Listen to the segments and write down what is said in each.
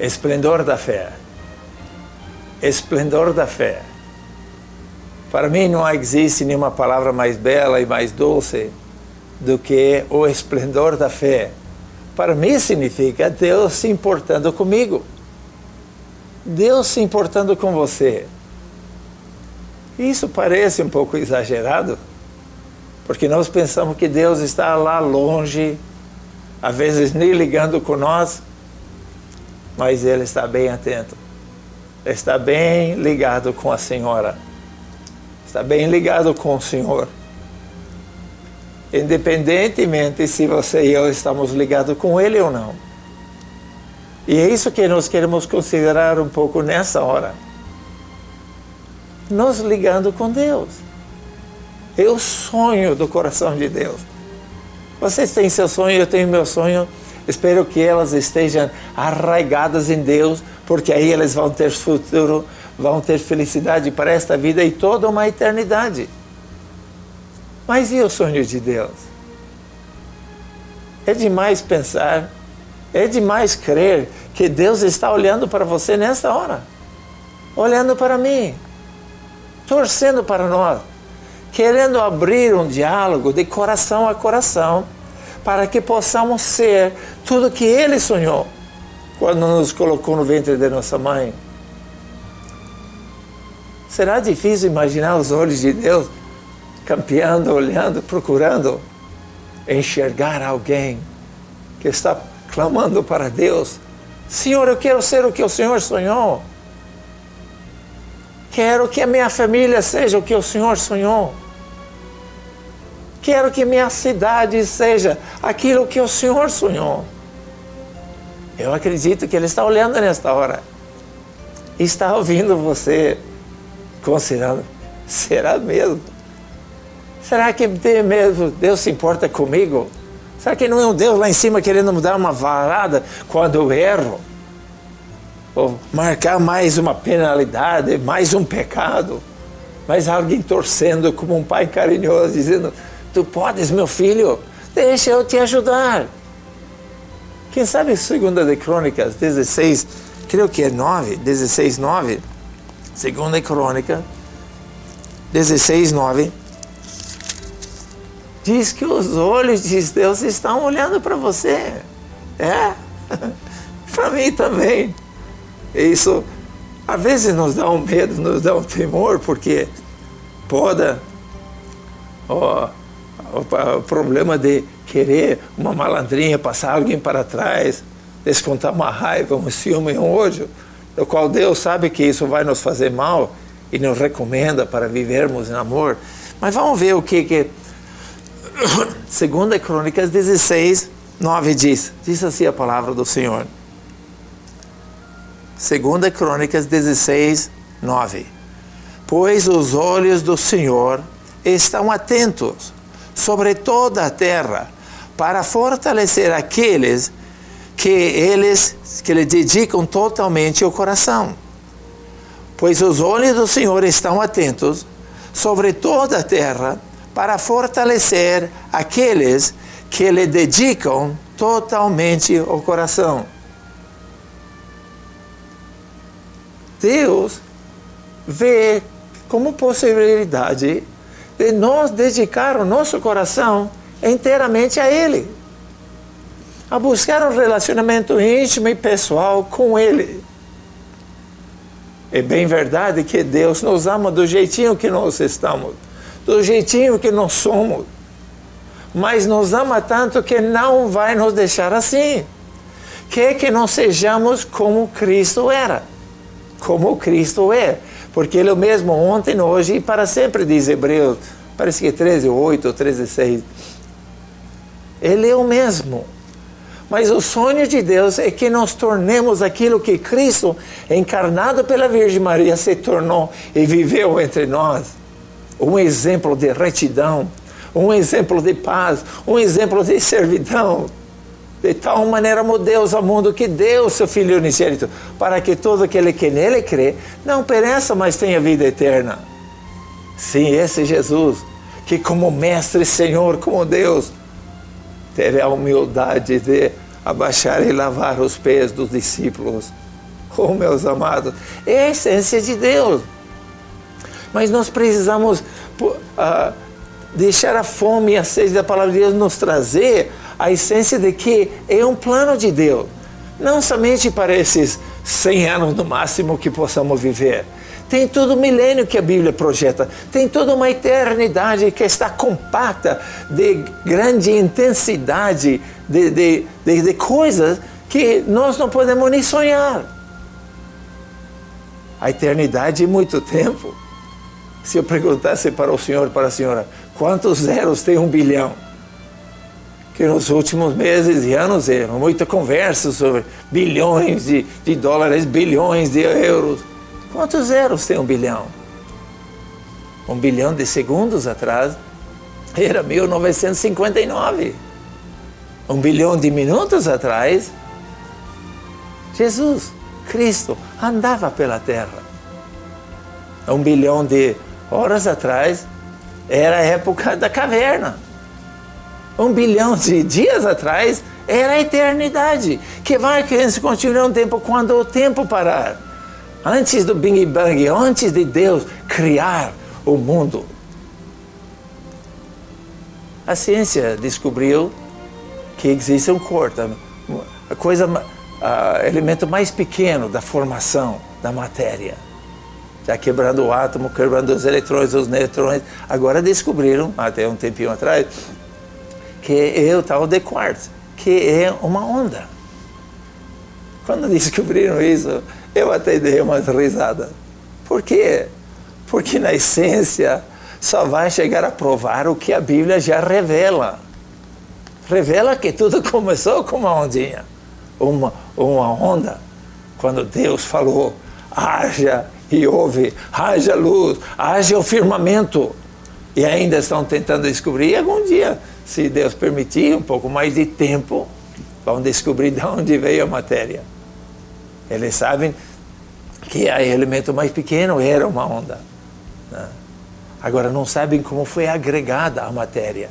Esplendor da fé. Esplendor da fé. Para mim não existe nenhuma palavra mais bela e mais doce do que o esplendor da fé. Para mim significa Deus se importando comigo. Deus se importando com você. Isso parece um pouco exagerado, porque nós pensamos que Deus está lá longe, às vezes nem ligando com nós, mas Ele está bem atento. Está bem ligado com a Senhora. Está bem ligado com o Senhor. Independentemente se você e eu estamos ligados com Ele ou não. E é isso que nós queremos considerar um pouco nessa hora. Nós ligando com Deus. É o sonho do coração de Deus. Vocês têm seu sonho, eu tenho meu sonho. Espero que elas estejam arraigadas em Deus, porque aí elas vão ter futuro, vão ter felicidade para esta vida e toda uma eternidade. Mas e o sonho de Deus? É demais pensar, é demais crer que Deus está olhando para você nesta hora, olhando para mim, torcendo para nós, querendo abrir um diálogo de coração a coração, para que possamos ser tudo que Ele sonhou quando nos colocou no ventre de nossa mãe. Será difícil imaginar os olhos de Deus campeando, olhando, procurando enxergar alguém que está clamando para Deus: Senhor, eu quero ser o que o Senhor sonhou. Quero que a minha família seja o que o Senhor sonhou. Quero que minha cidade seja aquilo que o Senhor sonhou. Eu acredito que Ele está olhando nesta hora. Está ouvindo você, considerando: será mesmo? Será que mesmo Deus se importa comigo? Será que não é um Deus lá em cima querendo me dar uma varada quando eu erro? Ou marcar mais uma penalidade, mais um pecado? Mas alguém torcendo como um pai carinhoso, dizendo: tu podes, meu filho, deixa eu te ajudar. Quem sabe 2 de Crônicas 16, creio que é 9, 16, 9. 2 Crônica 16, 9. Diz que os olhos de Deus estão olhando para você. É? Para mim também. Isso, às vezes, nos dá um medo, nos dá um temor, porque pode... o problema de querer uma malandrinha, passar alguém para trás, descontar uma raiva, um ciúme, um ódio, do qual Deus sabe que isso vai nos fazer mal e nos recomenda para vivermos em amor. Mas vamos ver o que 2 Crônicas 16, 9 diz. Diz assim a palavra do Senhor. 2 Crônicas 16, 9. Pois os olhos do Senhor estão atentos sobre toda a terra, para fortalecer aqueles que lhe dedicam totalmente o coração. Pois os olhos do Senhor estão atentos sobre toda a terra, para fortalecer aqueles que lhe dedicam totalmente o coração. Deus vê como possibilidade de nós dedicar o nosso coração inteiramente a Ele, a buscar um relacionamento íntimo e pessoal com Ele. É bem verdade que Deus nos ama do jeitinho que nós estamos, do jeitinho que nós somos, mas nos ama tanto que não vai nos deixar assim. Quer que nós sejamos como Cristo era, como Cristo é, porque Ele é o mesmo ontem, hoje e para sempre, diz Hebreus, parece que 13:8 ou 13:6. Ele é o mesmo. Mas o sonho de Deus é que nós tornemos aquilo que Cristo, encarnado pela Virgem Maria, se tornou e viveu entre nós. Um exemplo de retidão, um exemplo de paz, um exemplo de servidão. De tal maneira amou Deus ao mundo que deu o seu Filho unigênito, para que todo aquele que nele crê não pereça, mas tenha vida eterna. Sim, esse Jesus, que como Mestre, Senhor, como Deus, teve a humildade de abaixar e lavar os pés dos discípulos Oh, meus amados, é a essência de Deus. Mas nós precisamos deixar a fome e a sede da palavra de Deus nos trazer a essência de que é um plano de Deus. Não somente para esses 100 anos no máximo que possamos viver. Tem todo o milênio que a Bíblia projeta. Tem toda uma eternidade que está compacta de grande intensidade, de coisas que nós não podemos nem sonhar. A eternidade é muito tempo. Se eu perguntasse para o senhor e para a senhora, quantos zeros tem 1 bilhão? Que nos últimos meses e anos é muita conversa sobre bilhões de dólares, bilhões de euros. Quantos zeros tem 1 bilhão? 1 bilhão de segundos atrás era 1959. 1 bilhão de minutos atrás, Jesus, Cristo, andava pela terra. 1 bilhão de horas atrás era a época da caverna. 1 bilhão de dias atrás era a eternidade, que vai continuar um tempo quando o tempo parar. Antes do Big Bang, antes de Deus criar o mundo. A ciência descobriu que existe um corpo, elemento mais pequeno da formação da matéria. Já quebrando o átomo, quebrando os eletrões, os nêutrons. Agora descobriram, até um tempinho atrás, que é o tal de quartzo, que é uma onda. Quando descobriram isso, eu até dei umas risadas. Por quê? Porque na essência só vai chegar a provar o que a Bíblia já revela. Revela que tudo começou com uma ondinha, uma onda. Quando Deus falou, haja e houve, haja luz, haja o firmamento. E ainda estão tentando descobrir, e algum dia, se Deus permitir, um pouco mais de tempo, vão descobrir de onde veio a matéria. Eles sabem que o elemento mais pequeno era uma onda. Né? Agora não sabem como foi agregada a matéria.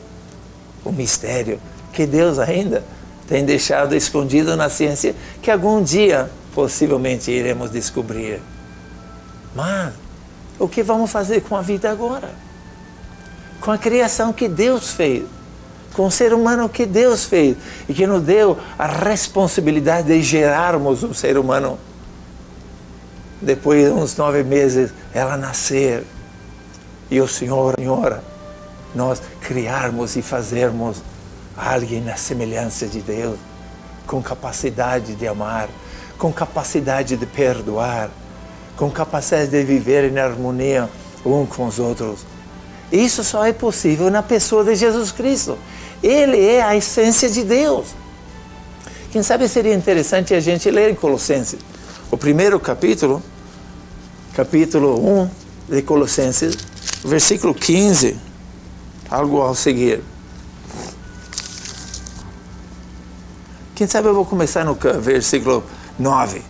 O mistério que Deus ainda tem deixado escondido na ciência, que algum dia possivelmente iremos descobrir. Mas o que vamos fazer com a vida agora? Com a criação que Deus fez, com o ser humano que Deus fez e que nos deu a responsabilidade de gerarmos um ser humano. Depois de uns 9 meses, ela nascer e o Senhor, Senhora, nós criarmos e fazermos alguém na semelhança de Deus, com capacidade de amar, com capacidade de perdoar, com capacidade de viver em harmonia um com os outros. Isso só é possível na pessoa de Jesus Cristo. Ele é a essência de Deus. Quem sabe seria interessante a gente ler em Colossenses, o primeiro capítulo 1 de Colossenses, versículo 15, algo ao seguir. Quem sabe eu vou começar no versículo 9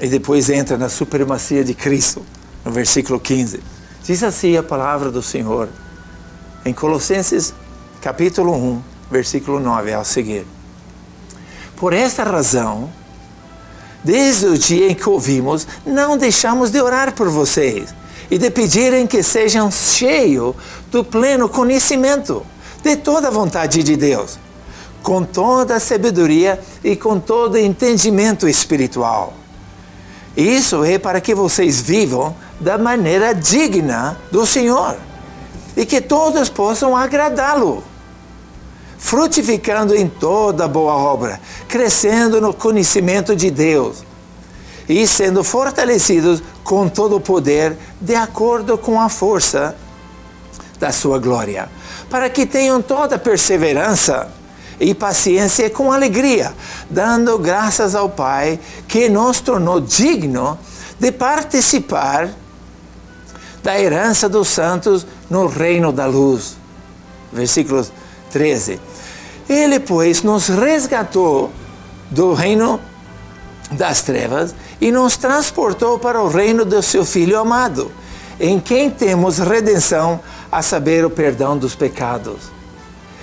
e depois entra na supremacia de Cristo, no versículo 15. Diz assim a palavra do Senhor, em Colossenses capítulo 1, versículo 9, ao seguir. Por esta razão, desde o dia em que ouvimos, não deixamos de orar por vocês e de pedirem que sejam cheios do pleno conhecimento de toda a vontade de Deus, com toda a sabedoria e com todo o entendimento espiritual. Isso é para que vocês vivam da maneira digna do Senhor e que todos possam agradá-lo, frutificando em toda boa obra, crescendo no conhecimento de Deus e sendo fortalecidos com todo o poder de acordo com a força da sua glória, para que tenham toda perseverança e paciência com alegria, dando graças ao Pai que nos tornou digno de participar da herança dos santos no reino da luz. Versículo 13. Ele, pois, nos resgatou do reino das trevas e nos transportou para o reino do seu Filho amado, em quem temos redenção, a saber, o perdão dos pecados.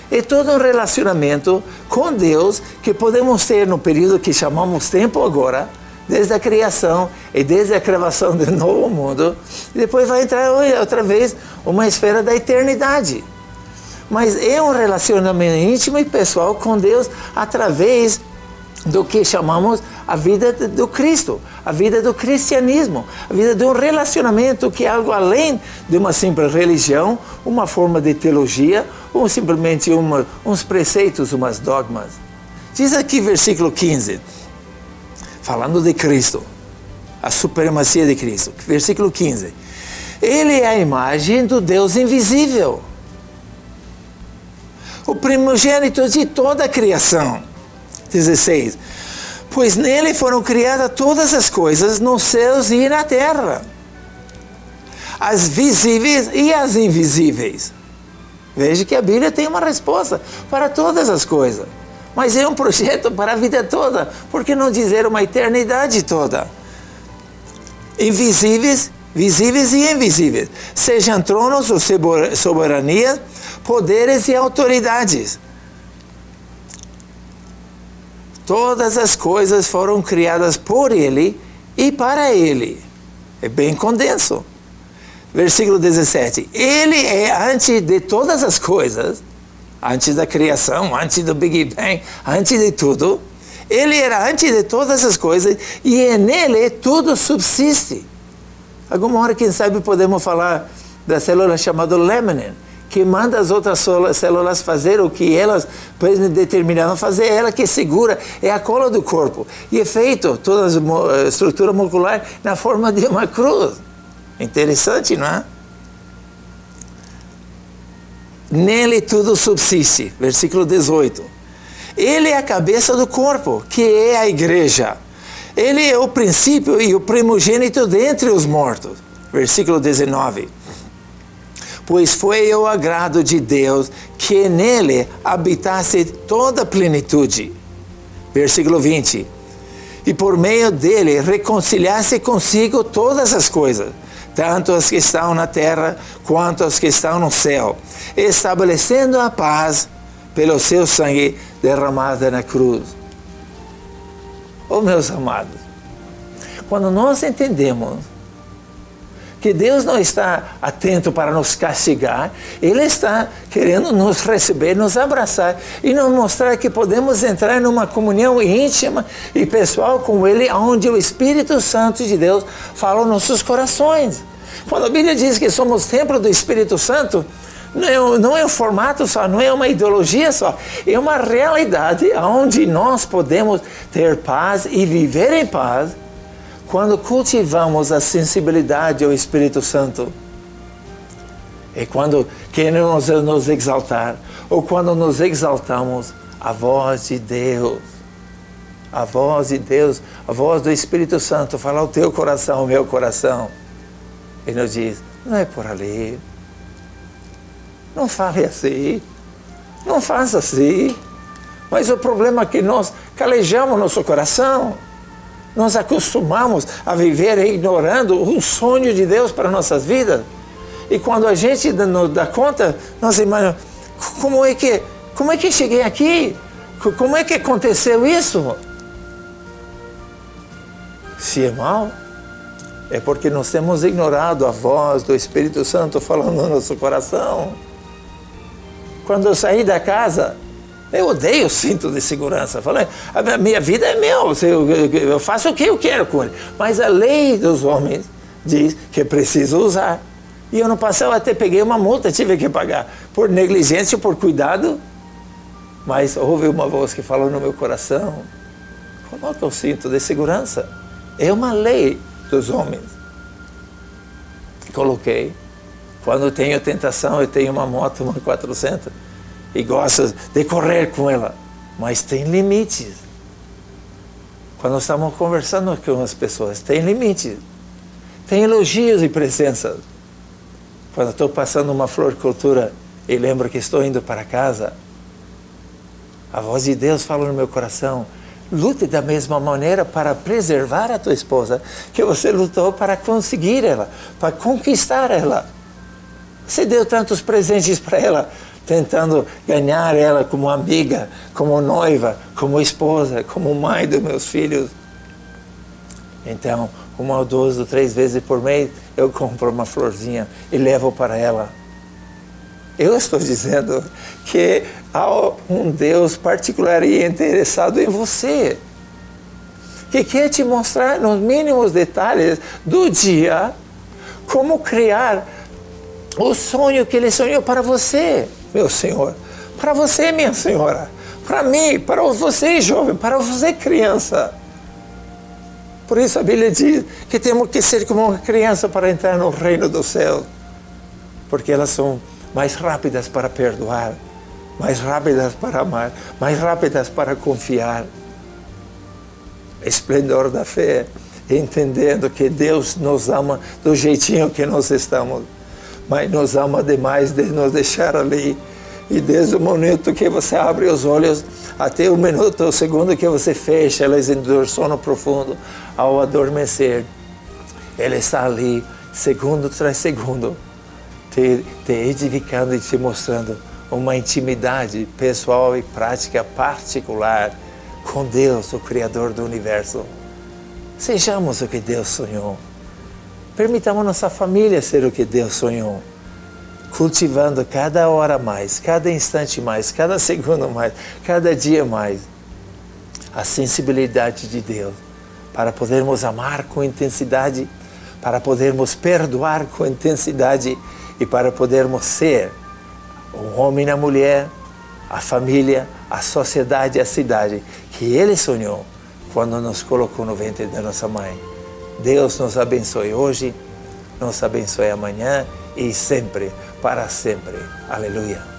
É todo um relacionamento com Deus que podemos ter no período que chamamos tempo agora, desde a criação e desde a criação do novo mundo, e depois vai entrar outra vez uma esfera da eternidade. Mas é um relacionamento íntimo e pessoal com Deus através do que chamamos a vida do Cristo, a vida do cristianismo, a vida de um relacionamento que é algo além de uma simples religião, uma forma de teologia, ou simplesmente uns preceitos, umas dogmas. Diz aqui versículo 15, falando de Cristo, a supremacia de Cristo, versículo 15. Ele é a imagem do Deus invisível, o primogênito de toda a criação. 16. Pois nele foram criadas todas as coisas nos céus e na terra, as visíveis e as invisíveis. Veja que a Bíblia tem uma resposta para todas as coisas, mas é um projeto para a vida toda, por que não dizer uma eternidade toda? Invisíveis, visíveis e invisíveis, sejam tronos ou soberanias, poderes e autoridades. Todas as coisas foram criadas por Ele e para Ele. É bem condenso. Versículo 17. Ele é antes de todas as coisas, antes da criação, antes do Big Bang, antes de tudo. Ele era antes de todas as coisas e nele tudo subsiste. Alguma hora, quem sabe, podemos falar da célula chamada laminin, que manda as outras células fazer o que elas determinaram fazer, ela que segura, é a cola do corpo. E é feito toda a estrutura molecular na forma de uma cruz. Interessante, não é? Nele tudo subsiste. Versículo 18. Ele é a cabeça do corpo, que é a igreja. Ele é o princípio e o primogênito dentre os mortos. Versículo 19. Pois foi o agrado de Deus que nele habitasse toda a plenitude. Versículo 20. E por meio dele reconciliasse consigo todas as coisas, tanto as que estão na terra quanto as que estão no céu, estabelecendo a paz pelo seu sangue derramado na cruz. Oh, meus amados, quando nós entendemos que Deus não está atento para nos castigar, Ele está querendo nos receber, nos abraçar e nos mostrar que podemos entrar numa comunhão íntima e pessoal com Ele, onde o Espírito Santo de Deus fala aos nossos corações. Quando a Bíblia diz que somos templo do Espírito Santo, não é um formato só, não é uma ideologia só, é uma realidade onde nós podemos ter paz e viver em paz quando cultivamos a sensibilidade ao Espírito Santo. É quando queremos nos exaltar, ou quando nos exaltamos, a voz de Deus, a voz de Deus, a voz do Espírito Santo fala ao teu coração, ao meu coração. Ele nos diz, não é por ali, não fale assim, não faça assim. Mas o problema é que nós calejamos nosso coração. Nós acostumamos a viver ignorando o sonho de Deus para nossas vidas. E quando a gente nos dá conta, nós imaginamos, como é que cheguei aqui? Como é que aconteceu isso? Se é mal, é porque nós temos ignorado a voz do Espírito Santo falando no nosso coração. Quando eu saí da casa, eu odeio o cinto de segurança. Falei, a minha vida é meu, eu faço o que eu quero com ele. Mas a lei dos homens diz que eu preciso usar. E ano passado até peguei uma multa, tive que pagar por negligência, por cuidado. Mas houve uma voz que falou no meu coração, coloca o cinto de segurança. É uma lei dos homens. Coloquei. Quando tenho tentação, eu tenho uma moto, uma 400, e gosto de correr com ela. Mas tem limites. Quando estamos conversando com as pessoas, tem limites. Tem elogios e presenças. Quando estou passando uma floricultura e lembro que estou indo para casa, a voz de Deus fala no meu coração, lute da mesma maneira para preservar a tua esposa que você lutou para conseguir ela, para conquistar ela. Você deu tantos presentes para ela, tentando ganhar ela como amiga, como noiva, como esposa, como mãe dos meus filhos. Então, 1 ou 2 ou 3 vezes por mês, eu compro uma florzinha e levo para ela. Eu estou dizendo que há um Deus particular e interessado em você, que quer te mostrar nos mínimos detalhes do dia como criar o sonho que Ele sonhou para você, meu Senhor, para você, minha senhora, para mim, para você, jovem, para você, criança. Por isso a Bíblia diz que temos que ser como uma criança para entrar no reino do céu, porque elas são mais rápidas para perdoar, mais rápidas para amar, mais rápidas para confiar. Esplendor da fé, entendendo que Deus nos ama do jeitinho que nós estamos, mas nos ama demais de nos deixar ali. E desde o momento que você abre os olhos até o minuto, o segundo que você fecha, elas entram em sono profundo, ao adormecer, Ele está ali, segundo tras segundo, te edificando e te mostrando uma intimidade pessoal e prática particular com Deus, o Criador do Universo. Sejamos o que Deus sonhou. Permitamos nossa família ser o que Deus sonhou. Cultivando cada hora mais, cada instante mais, cada segundo mais, cada dia mais, a sensibilidade de Deus, para podermos amar com intensidade, para podermos perdoar com intensidade e para podermos ser o homem e a mulher, a família, a sociedade, a cidade que Ele sonhou quando nos colocou no ventre da nossa mãe. Deus nos abençoe hoje, nos abençoe amanhã e sempre, para sempre. Aleluia.